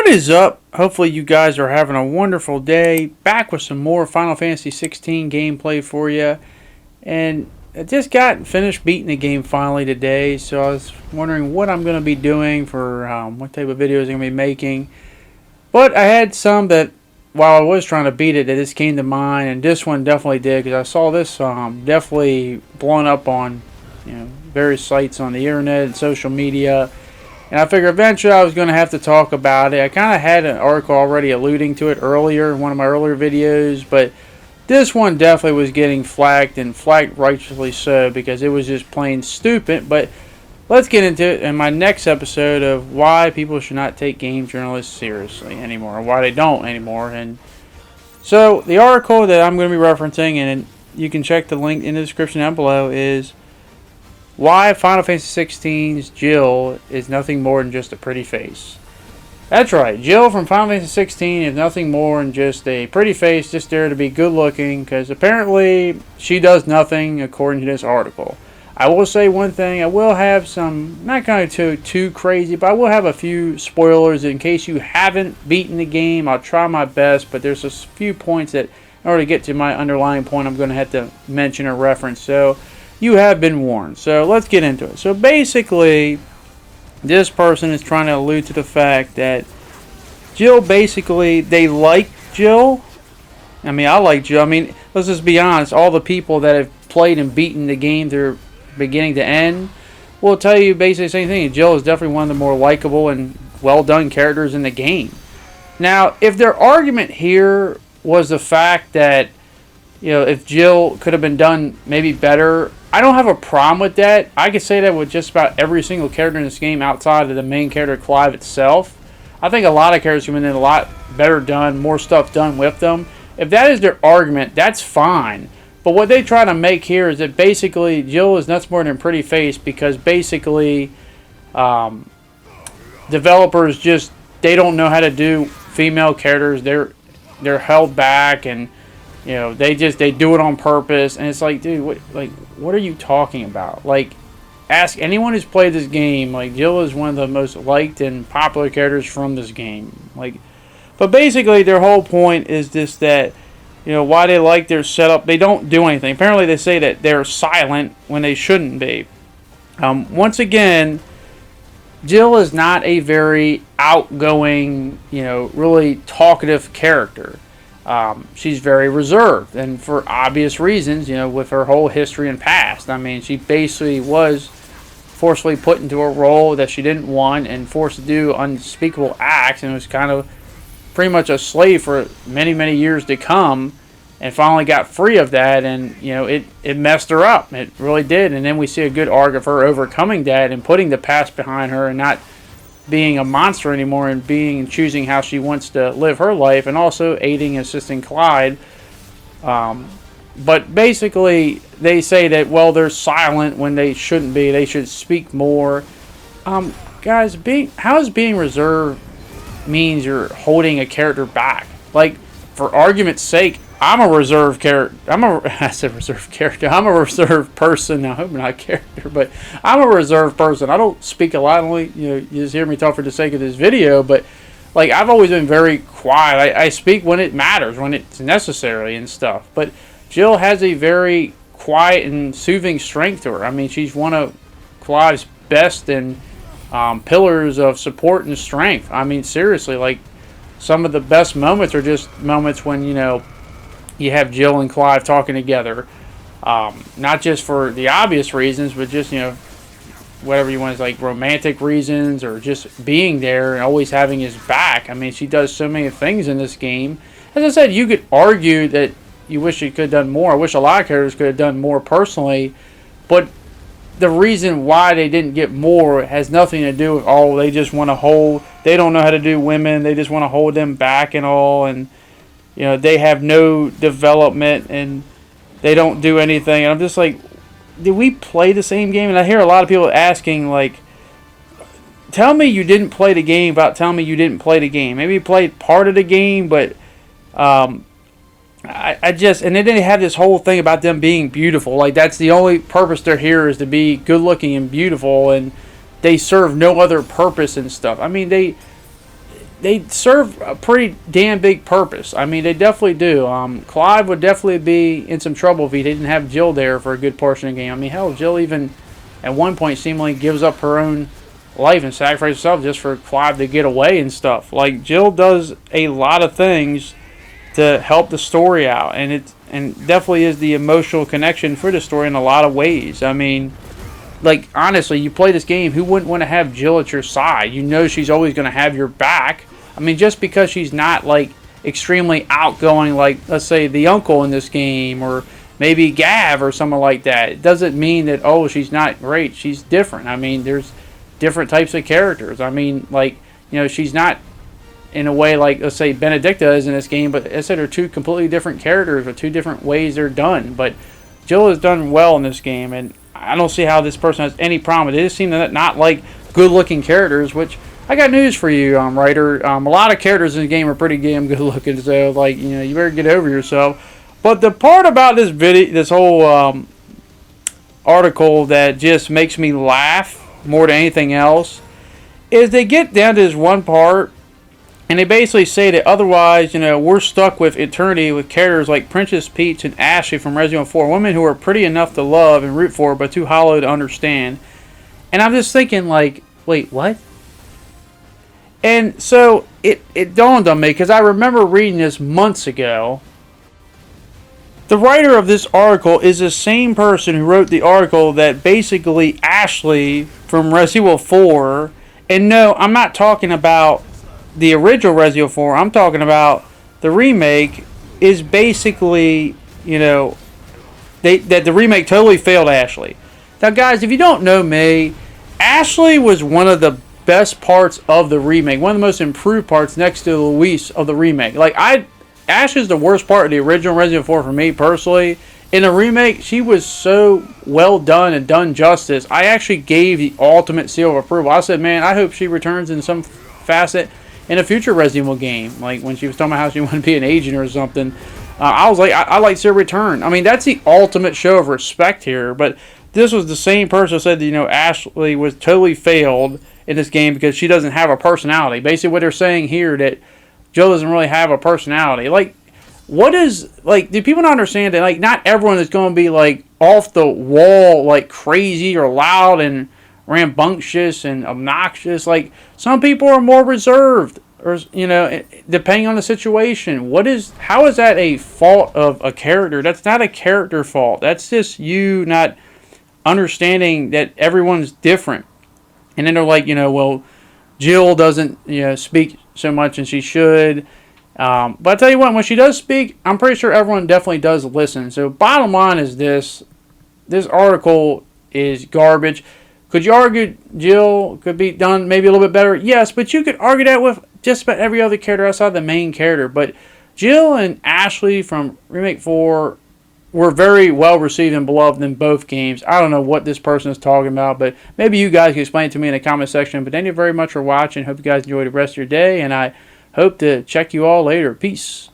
What is up? Hopefully you guys are having a wonderful day. Back with some more Final Fantasy 16 gameplay for you. And I just got finished beating the game finally today. So I was wondering what I'm going to be doing for what type of videos I'm going to be making. But I had some that while I was trying to beat it that just came to mind. And this one definitely did because I saw this definitely blowing up on various sites on the internet and social media. And I figured eventually I was going to have to talk about it. I kind of had an article already alluding to it earlier in one of my earlier videos, but this one definitely was getting flagged, and flagged righteously so, because it was just plain stupid. But let's get into it in my next episode of why people should not take game journalists seriously anymore, or why they don't anymore. And so the article that I'm going to be referencing, and you can check the link in the description down below, is why Final Fantasy XVI's Jill is nothing more than just a pretty face. That's right, Jill from Final Fantasy XVI is nothing more than just a pretty face, just there to be good looking, because apparently she does nothing according to this article. I will say one thing, I will have some, not going to too crazy, but I will have a few spoilers in case you haven't beaten the game. I'll try my best, but there's a few points that, in order to get to my underlying point, I'm going to have to mention or reference. So you have been warned. So let's get into it. So basically, this person is trying to allude to the fact that Jill, basically, they like Jill. I mean, I like Jill. I mean, let's just be honest. All the people that have played and beaten the game through beginning to end will tell you basically the same thing. Jill is definitely one of the more likable and well-done characters in the game. Now, if their argument here was the fact that, if Jill could have been done maybe better, I don't have a problem with that. I could say that with just about every single character in this game outside of the main character, Clive, itself. I think a lot of characters have been a lot better done, more stuff done with them. If that is their argument, that's fine. But what they try to make here is that basically Jill is nothing more than a pretty face because basically developers they don't know how to do female characters. They're held back, and they do it on purpose, and it's like, dude, what are you talking about? Like, ask anyone who's played this game. Like, Jill is one of the most liked and popular characters from this game. But basically, their whole point is just that, why they like their setup. They don't do anything. Apparently, they say that they're silent when they shouldn't be. Once again, Jill is not a very outgoing, really talkative character. She's very reserved, and for obvious reasons, with her whole history and past. I mean, she basically was forcefully put into a role that she didn't want and forced to do unspeakable acts, and was kind of pretty much a slave for many, many years to come, and finally got free of that, and, it messed her up. It really did, and then we see a good arc of her overcoming that and putting the past behind her and not being a monster anymore, and choosing how she wants to live her life, and also aiding and assisting Clyde. But basically, they say that, well, they're silent when they shouldn't be. They should speak more. Guys, how is being reserved means you're holding a character back? Like, for argument's sake, I'm a reserved character. I said reserved character. I'm a reserved person. Now, I hope I'm not a character, but I'm a reserved person. I don't speak a lot. Only, you just hear me talk for the sake of this video, but I've always been very quiet. I speak when it matters, when it's necessary and stuff. But Jill has a very quiet and soothing strength to her. I mean, she's one of Clive's best and pillars of support and strength. I mean, seriously, some of the best moments are just moments when, you have Jill and Clive talking together. Not just for the obvious reasons, but just, whatever you want, like romantic reasons, or just being there and always having his back. I mean, she does so many things in this game. As I said, you could argue that you wish you could have done more. I wish a lot of characters could have done more personally, but the reason why they didn't get more has nothing to do with, they just want to hold, they don't know how to do women, they just want to hold them back and all, and they have no development and they don't do anything. And I'm just like, did we play the same game? And I hear a lot of people asking, tell me you didn't play the game without telling me you didn't play the game. Maybe you played part of the game, but I just, and then they have this whole thing about them being beautiful. That's the only purpose they're here, is to be good looking and beautiful, and they serve no other purpose and stuff. I mean, they they serve a pretty damn big purpose. I mean, they definitely do. Clive would definitely be in some trouble if he didn't have Jill there for a good portion of the game. I mean, hell, Jill even at one point seemingly gives up her own life and sacrifices herself just for Clive to get away and stuff. Like, Jill does a lot of things to help the story out, and definitely is the emotional connection for the story in a lot of ways. I mean, like, honestly, you play this game, who wouldn't want to have Jill at your side? You know she's always going to have your back. I mean, just because she's not, like, extremely outgoing, like, let's say, the uncle in this game, or maybe Gav or someone like that, it doesn't mean that, oh, she's not great. She's different. I mean, there's different types of characters. I mean, like, you know, she's not in a way like, let's say, Benedicta is in this game, but I said they're two completely different characters with two different ways they're done. But Jill has done well in this game, and I don't see how this person has any problem. They just seem to not like good-looking characters, which I got news for you, writer. A lot of characters in the game are pretty damn good-looking, so, like, you know, you better get over yourself. But the part about this video, this whole article that just makes me laugh more than anything else, is they get down to this one part, and they basically say that otherwise, you know, we're stuck with eternity with characters like Princess Peach and Ashley from Resident Evil 4, women who are pretty enough to love and root for, but too hollow to understand. And I'm just thinking, like, wait, what? And so it dawned on me, because I remember reading this months ago. The writer of this article is the same person who wrote the article that basically Ashley from Resident Evil 4, and no, I'm not talking about the original Resident Evil 4, I'm talking about the remake, is basically, you know, that the remake totally failed Ashley. Now, guys, if you don't know me, Ashley was one of the best parts of the remake, one of the most improved parts next to Luis of the remake. Like, Ash is the worst part of the original Resident Evil 4 for me personally. In the remake, she was so well done and done justice. I actually gave the ultimate seal of approval. I said, man, I hope she returns in some facet in a future Resident Evil game. Like, when she was talking about how she wanted to be an agent or something, I was like, I like to see her return. I mean, that's the ultimate show of respect here. But this was the same person who said that, you know, Ashley was totally failed in this game because she doesn't have a personality. Basically, what they're saying here, that Jill doesn't really have a personality. Like, what is, like, do people not understand that, like, not everyone is going to be, like, off the wall, like, crazy or loud and rambunctious and obnoxious? Like, some people are more reserved, or, you know, depending on the situation. How is that a fault of a character? That's not a character fault. That's just you not understanding that everyone's different. And then they're like, you know, well, Jill doesn't, you know, speak so much and she should. But I tell you what, when she does speak, I'm pretty sure everyone definitely does listen. So bottom line is this article is garbage. Could you argue Jill could be done maybe a little bit better? Yes, but you could argue that with just about every other character outside the main character. But Jill and Ashley from Remake 4 were very well received and beloved in both games. I don't know what this person is talking about, but maybe you guys can explain it to me in the comment section. But thank you very much for watching. Hope you guys enjoy the rest of your day, and I hope to check you all later. Peace.